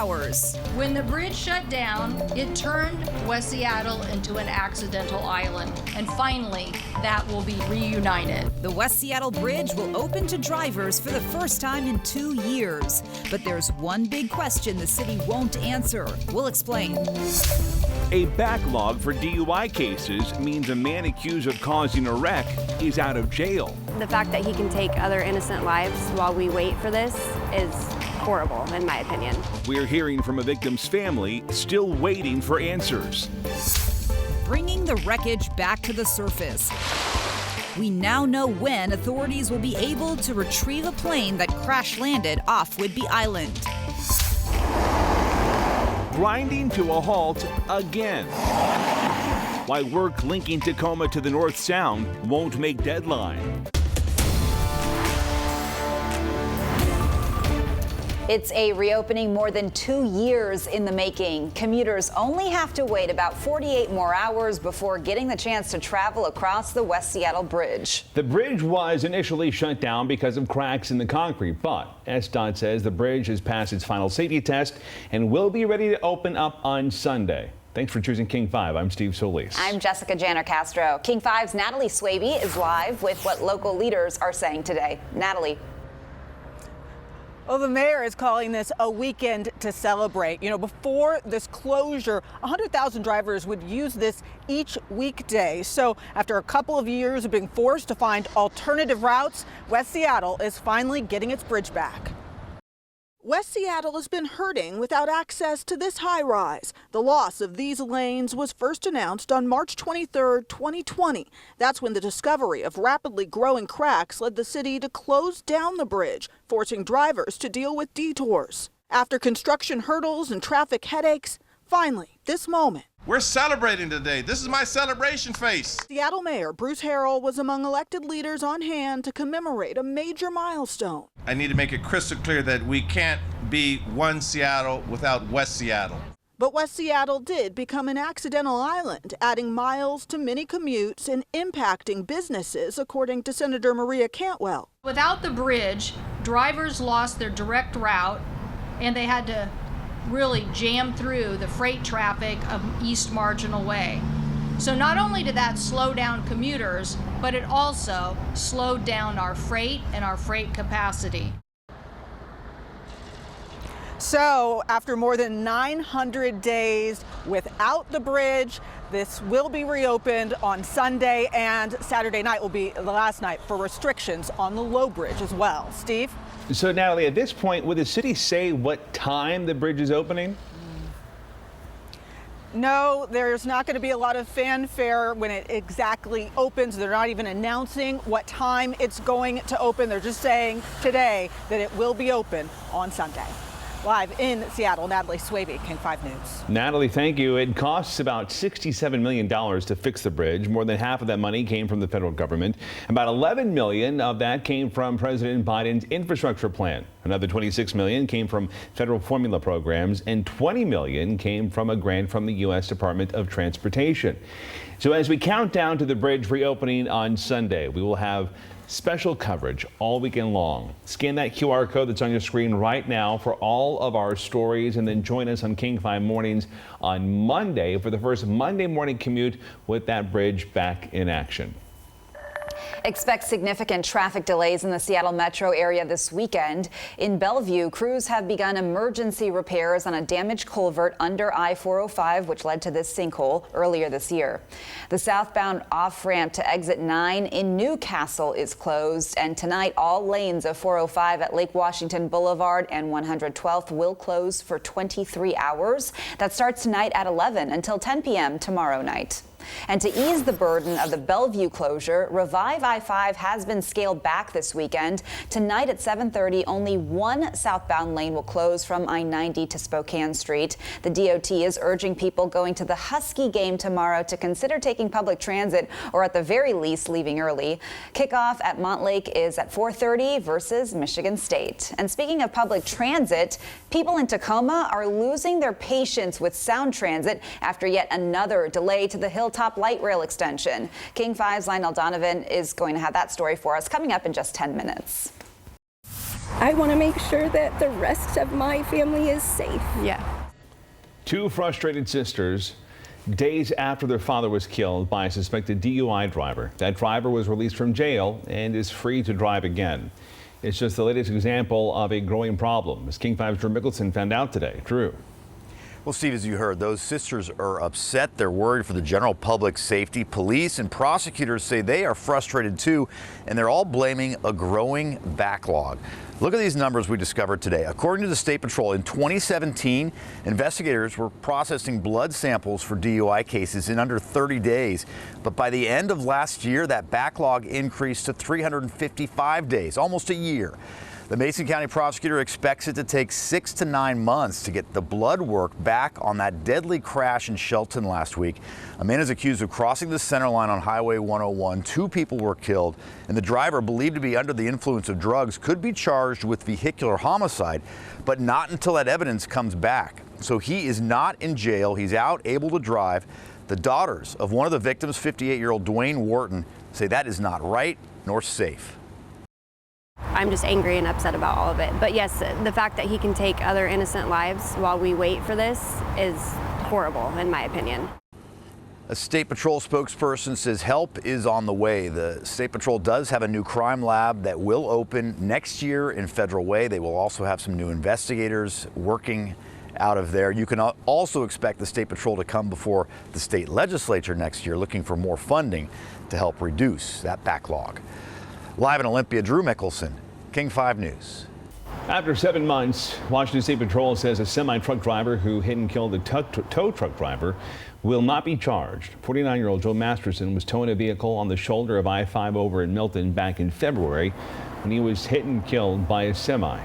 hours. When the bridge shut down, it turned West Seattle into an accidental island. And finally, that will be reunited. The West Seattle Bridge will open to drivers for the first time in 2 years. But there's one big question the city won't answer. We'll explain. A backlog for DUI cases means a man accused of causing a wreck is out of jail. The fact that he can take other innocent lives while we wait for this is horrible, in my opinion. We're hearing from a victim's family still waiting for answers. Bringing the wreckage back to the surface. We now know when authorities will be able to retrieve a plane that crash landed off Whidbey Island. Grinding to a halt again. Why work linking Tacoma to the North Sound won't make deadline. It's a reopening more than 2 years in the making. Commuters only have to wait about 48 more hours before getting the chance to travel across the West Seattle Bridge. The bridge was initially shut down because of cracks in the concrete, but SDOT says the bridge has passed its final safety test and will be ready to open up on Sunday. Thanks for choosing King 5. I'm Steve Solis. I'm Jessica Janner Castro. King 5's Natalie Swaby is live with what local leaders are saying today. Natalie. Well, the mayor is calling this a weekend to celebrate. You know, before this closure, 100,000 drivers would use this each weekday. So after a couple of years of being forced to find alternative routes, West Seattle is finally getting its bridge back. West Seattle has been hurting without access to this high rise. The loss of these lanes was first announced on March 23, 2020. That's when the discovery of rapidly growing cracks led the city to close down the bridge, forcing drivers to deal with detours. After construction hurdles and traffic headaches, finally, this moment. We're celebrating today. This is my celebration face. Seattle Mayor Bruce Harrell was among elected leaders on hand to commemorate a major milestone. I need to make it crystal clear that we can't be one Seattle without West Seattle. But West Seattle did become an accidental island, adding miles to many commutes and impacting businesses, according to Senator Maria Cantwell. Without the bridge, drivers lost their direct route and they had to really jam through the freight traffic of East Marginal Way. So not only did that slow down commuters, but it also slowed down our freight and our freight capacity. So after more than 900 days without the bridge, this will be reopened on Sunday, and Saturday night will be the last night for restrictions on the Low Bridge as well. Steve? So, Natalie, at this point, would the city say what time the bridge is opening? No, there's not going to be a lot of fanfare when it exactly opens. They're not even announcing what time it's going to open. They're just saying today that it will be open on Sunday. Live in Seattle, Natalie Swaby, King 5 News. Natalie, thank you. It costs about $67 million to fix the bridge. More than half of that money came from the federal government. About $11 million of that came from President Biden's infrastructure plan. Another $26 million came from federal formula programs, and $20 million came from a grant from the U.S. Department of Transportation. So as we count down to the bridge reopening on Sunday, we will have special coverage all weekend long. Scan that QR code that's on your screen right now for all of our stories, and then join us on King 5 Mornings on Monday for the first Monday morning commute with that bridge back in action. Expect significant traffic delays in the Seattle metro area this weekend. In Bellevue, crews have begun emergency repairs on a damaged culvert under I-405, which led to this sinkhole earlier this year. The southbound off-ramp to exit 9 in Newcastle is closed, and tonight all lanes of 405 at Lake Washington Boulevard and 112th will close for 23 hours. That starts tonight at 11 until 10 p.m. tomorrow night. And to ease the burden of the Bellevue closure, Revive I-5 has been scaled back this weekend. Tonight at 7:30, only one southbound lane will close from I-90 to Spokane Street. The DOT is urging people going to the Husky game tomorrow to consider taking public transit, or at the very least leaving early. Kickoff at Montlake is at 4:30 versus Michigan State. And speaking of public transit, people in Tacoma are losing their patience with Sound Transit after yet another delay to the Hilltop Light Rail extension. King 5's Lionel Donovan is going to have that story for us coming up in just 10 minutes. I want to make sure that the rest of my family is safe. Yeah. Two frustrated sisters days after their father was killed by a suspected DUI driver. That driver was released from jail and is free to drive again. It's just the latest example of a growing problem, as King 5's Drew Mickelson found out today. Drew. Well, Steve, as you heard, those sisters are upset. They're worried for the general public's safety. Police and prosecutors say they are frustrated too, and they're all blaming a growing backlog. Look at these numbers we discovered today. According to the State Patrol, in 2017, investigators were processing blood samples for DUI cases in under 30 days. But by the end of last year, that backlog increased to 355 days, almost a year. The Mason County prosecutor expects it to take 6 to 9 months to get the blood work back on that deadly crash in Shelton last week. A man is accused of crossing the center line on Highway 101. 2 people were killed, and the driver, believed to be under the influence of drugs, could be charged with vehicular homicide, but not until that evidence comes back. So he is not in jail. He's out, able to drive. The daughters of one of the victims, 58-year-old Dwayne Wharton, say that is not right nor safe. I'm just angry and upset about all of it. But yes, the fact that he can take other innocent lives while we wait for this is horrible, in my opinion. A State Patrol spokesperson says help is on the way. The State Patrol does have a new crime lab that will open next year in Federal Way. They will also have some new investigators working out of there. You can also expect the State Patrol to come before the state legislature next year looking for more funding to help reduce that backlog. Live in Olympia, Drew Mickelson, King 5 News. After 7 months, Washington State Patrol says a semi-truck driver who hit and killed a tow truck driver will not be charged. 49-year-old Joe Masterson was towing a vehicle on the shoulder of I-5 over in Milton back in February when he was hit and killed by a semi.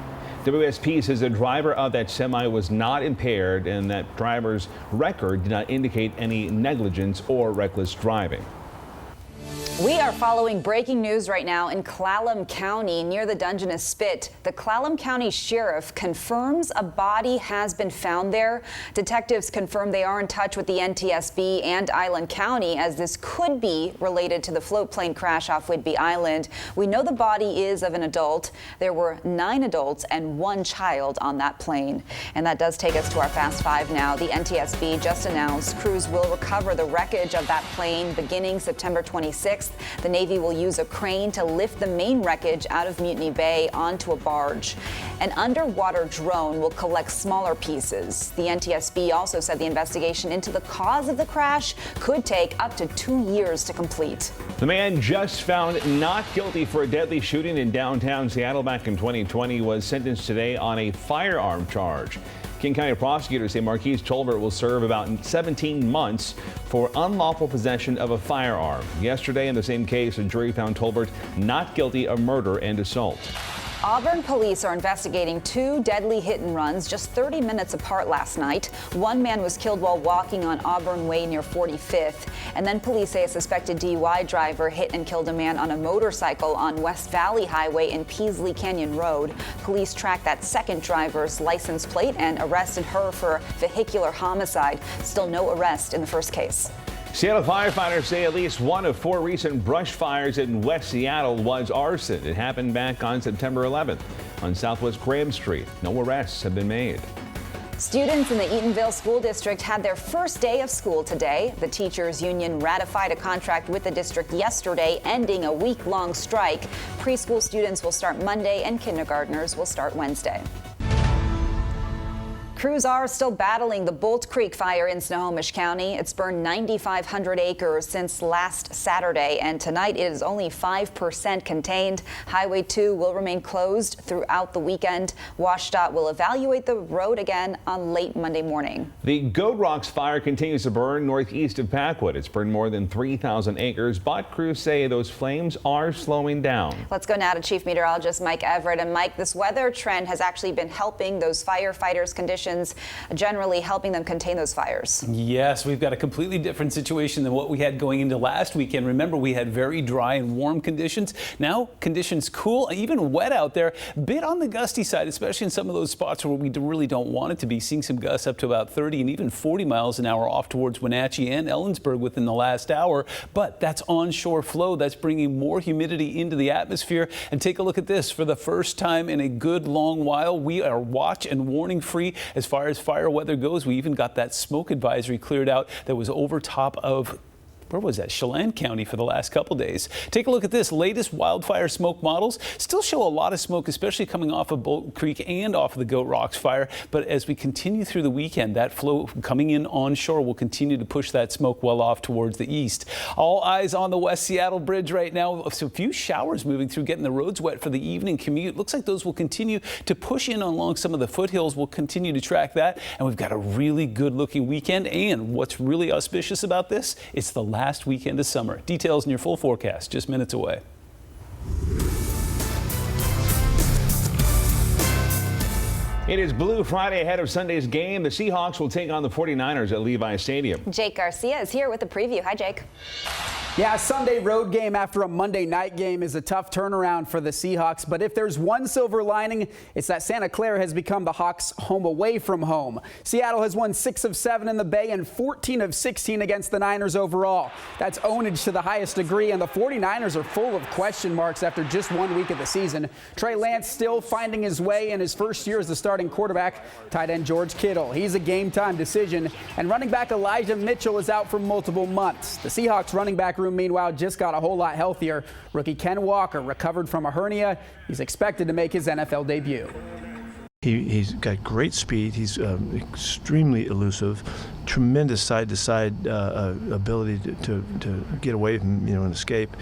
WSP says the driver of that semi was not impaired and that driver's record did not indicate any negligence or reckless driving. We are following breaking news right now in Clallam County near the Dungeness Spit. The Clallam County Sheriff confirms a body has been found there. Detectives confirm they are in touch with the NTSB and Island County as this could be related to the float plane crash off Whidbey Island. We know the body is of an adult. There were 9 adults and 1 child on that plane. And that does take us to our Fast 5 now. The NTSB just announced crews will recover the wreckage of that plane beginning September 26th. The Navy will use a crane to lift the main wreckage out of Mutiny Bay onto a barge. An underwater drone will collect smaller pieces. The NTSB also said the investigation into the cause of the crash could take up to 2 years to complete. The man just found not guilty for a deadly shooting in downtown Seattle back in 2020 was sentenced today on a firearm charge. King County prosecutors say Marquise Tolbert will serve about 17 months for unlawful possession of a firearm. Yesterday, in the same case, a jury found Tolbert not guilty of murder and assault. Auburn police are investigating 2 deadly hit and runs just 30 minutes apart last night. One man was killed while walking on Auburn Way near 45th. And then police say a suspected DUI driver hit and killed a man on a motorcycle on West Valley Highway in Peasley Canyon Road. Police tracked that second driver's license plate and arrested her for vehicular homicide. Still no arrest in the first case. Seattle firefighters say at least 1 of 4 recent brush fires in West Seattle was arson. It happened back on September 11th on Southwest Graham Street. No arrests have been made. Students in the Eatonville School District had their first day of school today. The teachers union ratified a contract with the district yesterday, ending a week-long strike. Preschool students will start Monday and kindergartners will start Wednesday. Crews are still battling the Bolt Creek fire in Snohomish County. It's burned 9,500 acres since last Saturday, and tonight it is only 5% contained. Highway 2 will remain closed throughout the weekend. WashDOT will evaluate the road again on late Monday morning. The Goat Rocks fire continues to burn northeast of Packwood. It's burned more than 3,000 acres, but crews say those flames are slowing down. Let's go now to Chief Meteorologist Mike Everett. And Mike, this weather trend has actually been helping those firefighters' conditions conditions generally helping them contain those fires? Yes, we've got a completely different situation than what we had going into last weekend. Remember, we had very dry and warm conditions. Now conditions cool, even wet out there. Bit on the gusty side, especially in some of those spots where we really don't want it to be. Seeing some gusts up to about 30 and even 40 miles an hour off towards Wenatchee and Ellensburg within the last hour. But that's onshore flow. That's bringing more humidity into the atmosphere. And take a look at this. For the first time in a good long while, we are watch and warning free as far as fire weather goes. We even got that smoke advisory cleared out that was over top of, where was that? Chelan County for the last couple days. Take a look at this. Latest wildfire smoke models still show a lot of smoke, especially coming off of Bolt Creek and off of the Goat Rocks fire. But as we continue through the weekend, that flow coming in onshore will continue to push that smoke well off towards the east. All eyes on the West Seattle Bridge right now. So a few showers moving through, getting the roads wet for the evening commute. Looks like those will continue to push in along some of the foothills. We'll continue to track that. And we've got a really good looking weekend. And what's really auspicious about this, it's the last weekend of summer. Details in your full forecast just minutes away. It is Blue Friday ahead of Sunday's game. The Seahawks will take on the 49ers at Levi Stadium. Jake Garcia is here with a preview. Hi, Jake. Yeah, a Sunday road game after a Monday night game is a tough turnaround for the Seahawks. But if there's one silver lining, it's that Santa Clara has become the Hawks' home away from home. Seattle has won 6 of 7 in the Bay and 14 of 16 against the Niners overall. That's ownage to the highest degree, and the 49ers are full of question marks after just 1 week of the season. Trey Lance still finding his way in his first year as the starting quarterback. Tight end George Kittle, he's a game-time decision. And running back Elijah Mitchell is out for multiple months. The Seahawks running back room, meanwhile, just got a whole lot healthier. Rookie Ken Walker recovered from a hernia. He's expected to make his NFL debut. He's got great speed. He's extremely elusive, tremendous side-to-side ability to get away from, and escape.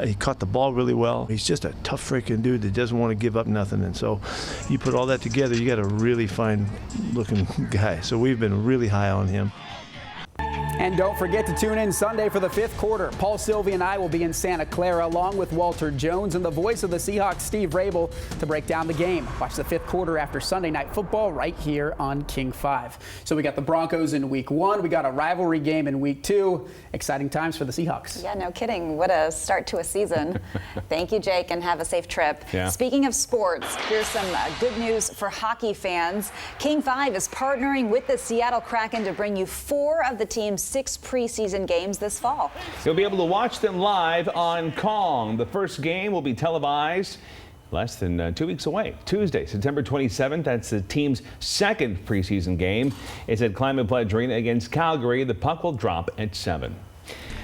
He caught the ball really well. He's just a tough freaking dude that doesn't want to give up nothing. And so you put all that together, you got a really fine-looking guy. So we've been really high on him. And don't forget to tune in Sunday for the 5th quarter. Paul Sylvie and I will be in Santa Clara along with Walter Jones and the voice of the Seahawks, Steve Rabel, to break down the game. Watch the 5th quarter after Sunday Night Football right here on King 5. So we got the Broncos in week 1. We got a rivalry game in week 2. Exciting times for the Seahawks. Yeah, no kidding. What a start to a season. Thank you, Jake, and have a safe trip. Yeah. Speaking of sports, here's some good news for hockey fans. King 5 is partnering with the Seattle Kraken to bring you 4 of the team's 6 preseason games this fall. You'll be able to watch them live on Kong. The first game will be televised less than 2 weeks away. Tuesday, September 27th. That's the team's 2nd preseason game. It's at Climate Pledge Arena against Calgary. The puck will drop at 7.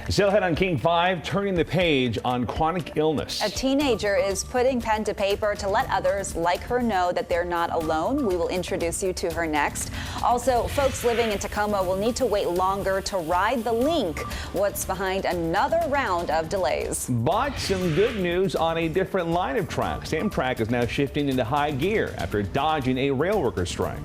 Still ahead on King 5, turning the page on chronic illness. A teenager is putting pen to paper to let others like her know that they're not alone. We will introduce you to her next. Also, folks living in Tacoma will need to wait longer to ride the Link. What's behind another round of delays? But some good news on a different line of tracks. Amtrak is now shifting into high gear after dodging a rail worker strike.